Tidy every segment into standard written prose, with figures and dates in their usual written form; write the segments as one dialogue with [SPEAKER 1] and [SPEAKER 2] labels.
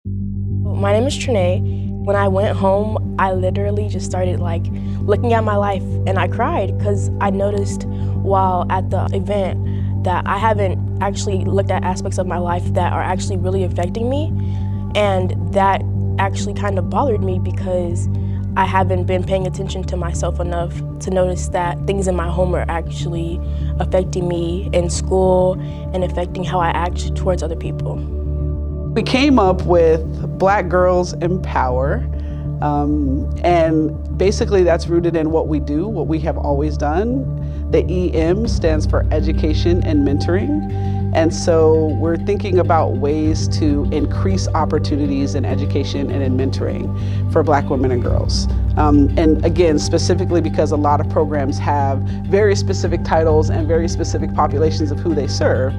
[SPEAKER 1] My name is Trinae. When I went home, I literally just started looking at my life, and I cried because I noticed while at the event that I haven't actually looked at aspects of my life that are actually really affecting me, and that actually kind of bothered me because I haven't been paying attention to myself enough to notice that things in my home are actually affecting me in school and affecting how I act towards other people.
[SPEAKER 2] We came up with Black Girls Empower, and basically that's rooted in what we do, what we have always done. The EM stands for Education and Mentoring, and so we're thinking about ways to increase opportunities in education and in mentoring for Black women and girls. And again, specifically because a lot of programs have very specific titles and very specific populations of who they serve.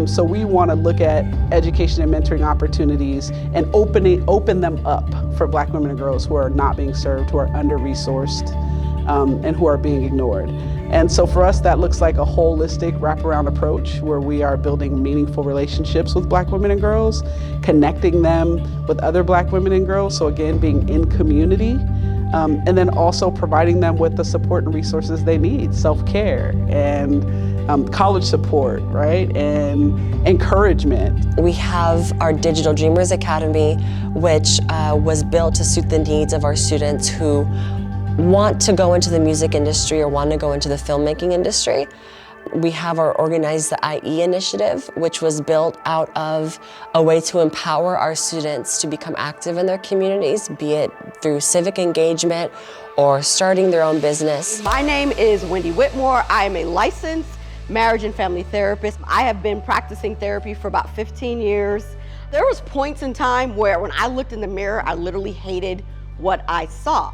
[SPEAKER 2] So we want to look at education and mentoring opportunities and open them up for Black women and girls who are not being served, who are under-resourced, and who are being ignored. And so for us, that looks like a holistic wraparound approach where we are building meaningful relationships with Black women and girls, connecting them with other Black women and girls, so again, being in community, and then also providing them with the support and resources they need, self-care and college support, right, and encouragement.
[SPEAKER 3] We have our Digital Dreamers Academy, which was built to suit the needs of our students who want to go into the music industry or want to go into the filmmaking industry. We have our Organize the IE initiative, which was built out of a way to empower our students to become active in their communities, be it through civic engagement or starting their own business.
[SPEAKER 4] My name is Wendy Whitmore. I am a licensed marriage and family therapist. I have been practicing therapy for about 15 years. There was points in time where when I looked in the mirror, I literally hated what I saw.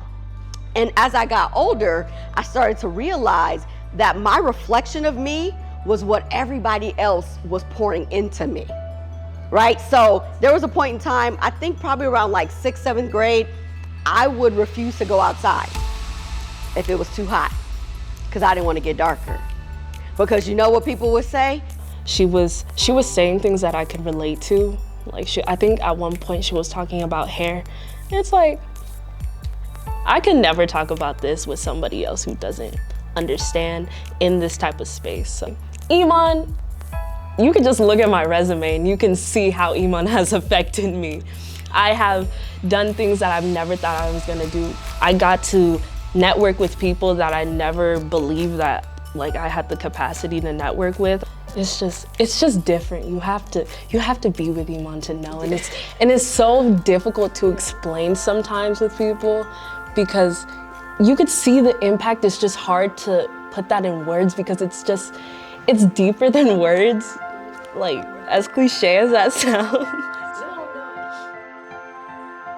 [SPEAKER 4] And as I got older, I started to realize that my reflection of me was what everybody else was pouring into me, right? So there was a point in time, I think probably around like 6th, 7th grade, I would refuse to go outside if it was too hot because I didn't want to get darker. Because you know what people would say?
[SPEAKER 1] She was saying things that I could relate to. I think at one point she was talking about hair. And it's like, I could never talk about this with somebody else who doesn't understand in this type of space. So, Iman, you can just look at my resume and you can see how Iman has affected me. I have done things that I've never thought I was gonna do. I got to network with people that I never believed that I had the capacity to network with. It's just different. You have to be with Iman to know, and it's so difficult to explain sometimes with people because you could see the impact. It's just hard to put that in words because it's deeper than words. As cliche as that sounds.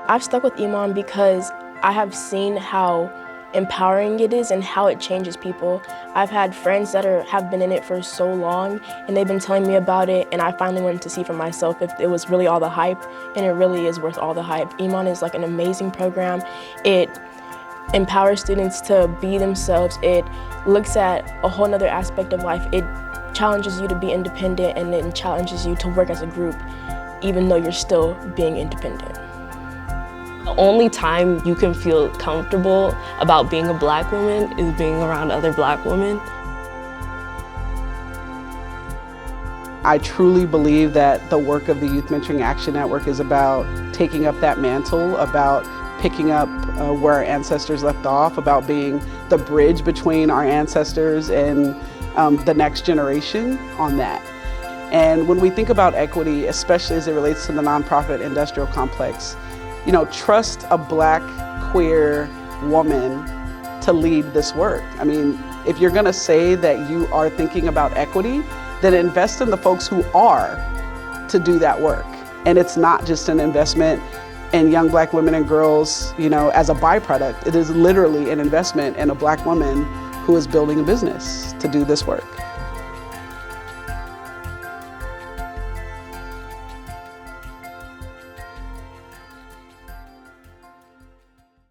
[SPEAKER 1] I've stuck with Iman because I have seen how empowering it is and how it changes people. I've had friends that have been in it for so long and they've been telling me about it, and I finally wanted to see for myself if it was really all the hype, and it really is worth all the hype. Iman is an amazing program. It empowers students to be themselves. It looks at a whole nother aspect of life. It challenges you to be independent, and it challenges you to work as a group even though you're still being independent. The only time you can feel comfortable about being a Black woman is being around other Black women.
[SPEAKER 2] I truly believe that the work of the Youth Mentoring Action Network is about taking up that mantle, about picking up where our ancestors left off, about being the bridge between our ancestors and the next generation on that. And when we think about equity, especially as it relates to the nonprofit industrial complex, trust a Black queer woman to lead this work. I mean, if you're gonna say that you are thinking about equity, then invest in the folks who are to do that work. And it's not just an investment in young Black women and girls, as a byproduct. It is literally an investment in a Black woman who is building a business to do this work.